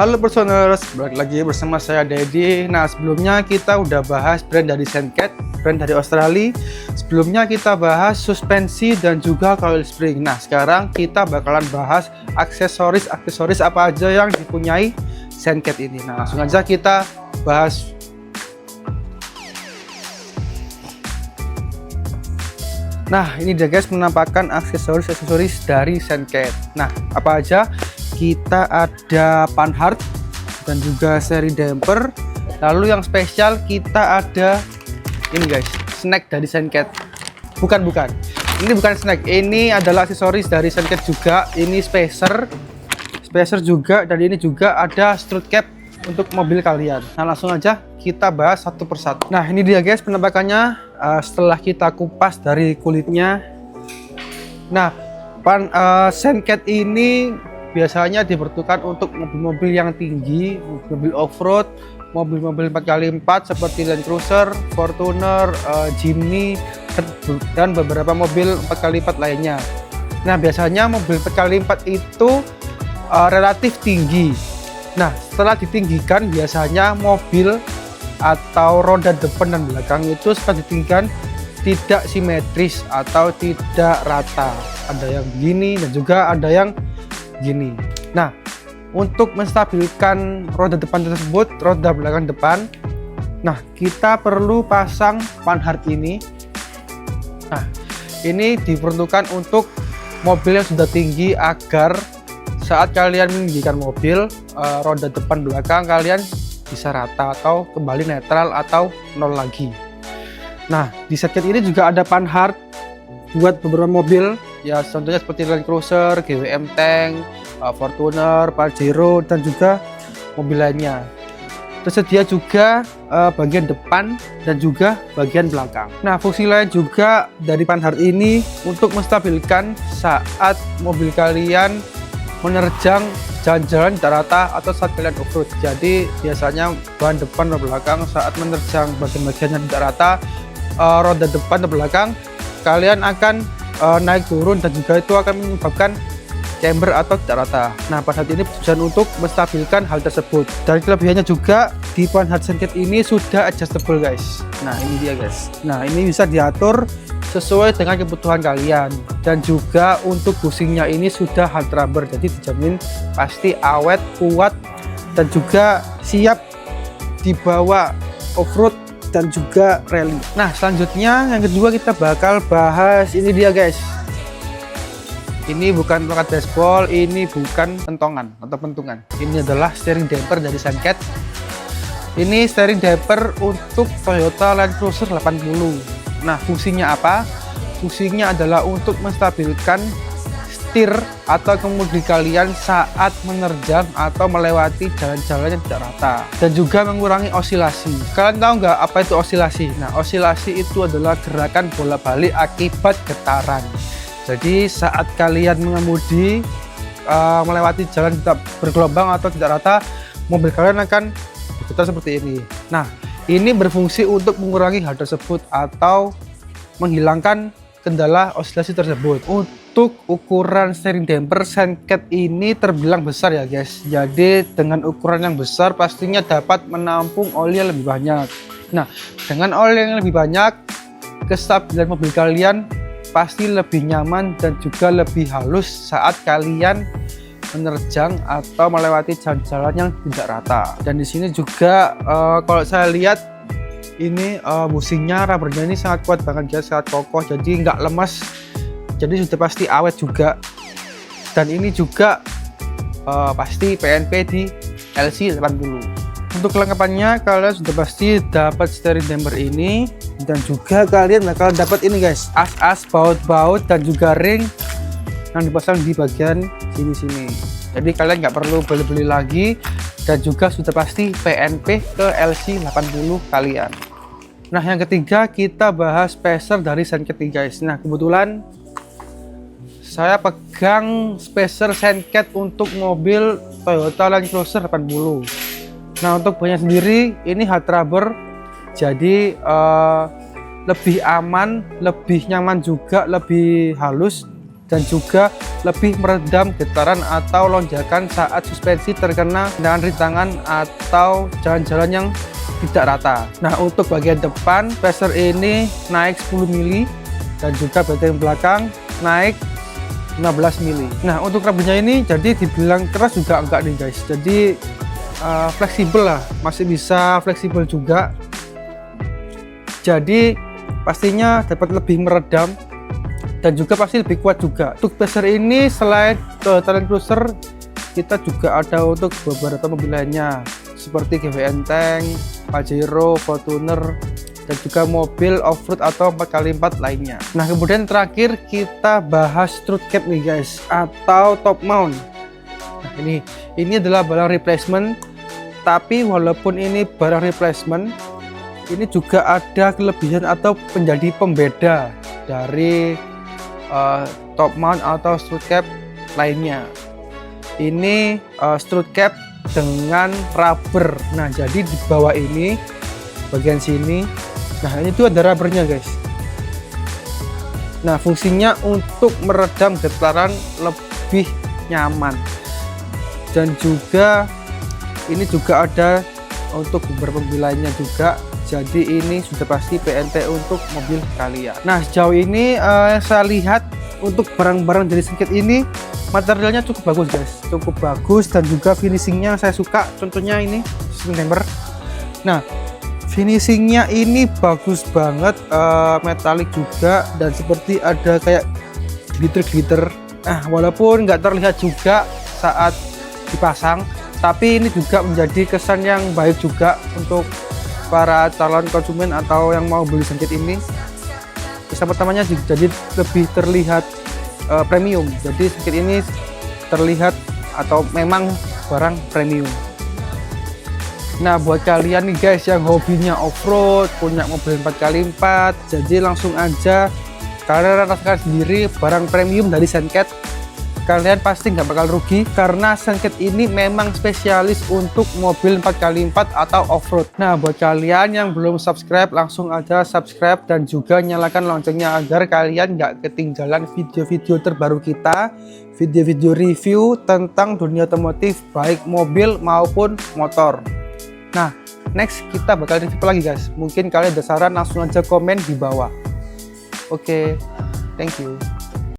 Halo personers, balik lagi bersama saya Dedi. Nah, sebelumnya kita udah bahas brand dari Senket, brand dari Australia. Sebelumnya kita bahas suspensi dan juga coil spring. Nah, sekarang kita bakalan bahas aksesoris apa aja yang dipunyai Senket ini. Nah, langsung aja kita bahas. Nah, ini dia guys, menampakkan aksesoris dari Senket. Nah, apa aja? Kita ada panhard dan juga seri damper. Lalu yang spesial kita ada ini guys, snack dari Senket. Bukan. Ini bukan snack. Ini adalah aksesoris dari Senket juga. Ini spacer juga, dan ini juga ada strut cap untuk mobil kalian. Nah, langsung aja kita bahas satu persatu. Nah, ini dia guys penampakannya setelah kita kupas dari kulitnya. Nah, Senket ini biasanya diperuntukkan untuk mobil-mobil yang tinggi, mobil off-road, mobil-mobil 4x4 seperti Land Cruiser, Fortuner, Jimny, dan beberapa mobil 4x4 lainnya. Nah, biasanya mobil 4x4 itu relatif tinggi. Nah, setelah ditinggikan, biasanya mobil atau roda depan dan belakang itu setelah ditinggikan tidak simetris atau tidak rata. Ada yang begini dan juga ada yang gini. Nah, untuk menstabilkan roda depan tersebut, roda belakang depan, nah kita perlu pasang panhard ini. Nah, ini diperuntukkan untuk mobil yang sudah tinggi agar saat kalian meninggikan mobil, roda depan belakang kalian bisa rata atau kembali netral atau nol lagi. Nah, di Senket ini juga ada panhard buat beberapa mobil, ya contohnya seperti Land Cruiser, GWM Tank, Fortuner, Pajero, dan juga mobil lainnya. Tersedia juga bagian depan dan juga bagian belakang. Nah, fungsi lain juga dari panhard ini untuk menstabilkan saat mobil kalian menerjang jalan-jalan tidak rata atau saat kalian off-road. Jadi biasanya ban depan dan belakang saat menerjang bagian-bagian yang tidak rata, roda depan dan belakang kalian akan naik turun, dan juga itu akan menyebabkan camber atau tidak rata. Nah, panhard ini bertujuan untuk menstabilkan hal tersebut. Dan kelebihannya juga di panhard Senket ini sudah adjustable guys. Nah, ini dia guys. Nah, ini bisa diatur sesuai dengan kebutuhan kalian, dan juga untuk bushingnya ini sudah hard rubber, jadi dijamin pasti awet, kuat, dan juga siap dibawa off-road dan juga rally. Nah, selanjutnya yang kedua kita bakal bahas ini dia guys. Ini bukan tongkat baseball, ini bukan pentongan atau pentungan. Ini adalah steering damper dari Senket. Ini steering damper untuk Toyota Land Cruiser 80. Nah, fungsinya apa? Fungsinya adalah untuk menstabilkan setir atau kemudi kalian saat menerjang atau melewati jalan-jalan yang tidak rata, dan juga mengurangi osilasi. Kalian tahu nggak apa itu osilasi? Nah, osilasi itu adalah gerakan bolak-balik akibat getaran. Jadi saat kalian mengemudi melewati jalan tidak bergelombang atau tidak rata, mobil kalian akan bergetar seperti ini. Nah, ini berfungsi untuk mengurangi hal tersebut atau menghilangkan kendala osilasi tersebut. Untuk ukuran steering damper Senket ini terbilang besar ya guys. Jadi dengan ukuran yang besar pastinya dapat menampung oli yang lebih banyak. Nah, dengan oli yang lebih banyak, kestabilan mobil kalian pasti lebih nyaman dan juga lebih halus saat kalian menerjang atau melewati jalan-jalan yang tidak rata. Dan di sini juga kalau saya lihat ini bushingnya, rubbernya ini sangat kuat banget guys, sangat kokoh, jadi nggak lemas, jadi sudah pasti awet juga. Dan ini juga pasti PNP di LC 80. Untuk kelengkapannya kalian sudah pasti dapat steering damper ini, dan juga kalian bakal dapat ini guys, as-as, baut-baut, dan juga ring yang dipasang di bagian sini-sini. Jadi kalian nggak perlu beli-beli lagi, dan juga sudah pasti PNP ke LC 80 kalian. Nah, yang ketiga kita bahas spacer dari Senket guys. Nah, kebetulan saya pegang spacer Senket untuk mobil Toyota Land Cruiser 80. Nah, untuk bannya sendiri ini hard rubber, jadi lebih aman, lebih nyaman juga, lebih halus, dan juga lebih meredam getaran atau lonjakan saat suspensi terkena dengan rintangan atau jalan-jalan yang tidak rata. Nah, untuk bagian depan spacer ini naik 10 mili dan juga bagian belakang naik 15 mili. Nah, untuk rambutnya ini jadi dibilang keras juga enggak nih guys, jadi fleksibel lah, masih bisa fleksibel juga, jadi pastinya dapat lebih meredam dan juga pasti lebih kuat juga. Untuk spacer ini selain Talent Cruiser, kita juga ada untuk beberapa mobil lainnya seperti GWN Tank, Pajero, Fortuner, dan juga mobil off-road atau 4x4 lainnya. Nah, kemudian terakhir kita bahas strut cap nih guys, atau top mount. Nah, ini adalah barang replacement, tapi walaupun ini barang replacement, ini juga ada kelebihan atau menjadi pembeda dari top mount atau strut cap lainnya. Ini strut cap dengan rubber. Nah, jadi di bawah ini bagian sini, nah ini tuh ada rubbernya guys. Nah, fungsinya untuk meredam getaran lebih nyaman, dan juga ini juga ada untuk beberapa mobil lainnya juga. Jadi ini sudah pasti PNT untuk mobil kalian. Nah, sejauh ini saya lihat untuk barang-barang dari Suncat ini materialnya cukup bagus guys, cukup bagus, dan juga finishingnya saya suka. Contohnya ini member. Nah, finishingnya ini bagus banget, metalik juga, dan seperti ada kayak glitter. Nah, walaupun nggak terlihat juga saat dipasang, tapi ini juga menjadi kesan yang baik juga untuk para calon konsumen atau yang mau beli Suncat ini. Kesan pertamanya jadi lebih terlihat premium. Jadi Suncat ini terlihat atau memang barang premium. Nah, buat kalian nih guys yang hobinya off-road, punya mobil 4x4, jadi langsung aja kalian rasakan sendiri barang premium dari Suncat. Kalian pasti nggak bakal rugi, karena Suncat ini memang spesialis untuk mobil 4x4 atau off-road. Nah, buat kalian yang belum subscribe, langsung aja subscribe dan juga nyalakan loncengnya agar kalian nggak ketinggalan video-video terbaru kita, video-video review tentang dunia otomotif baik mobil maupun motor. Nah, next kita bakal review lagi guys. Mungkin kalian ada saran, langsung aja komen di bawah. Oke, thank you.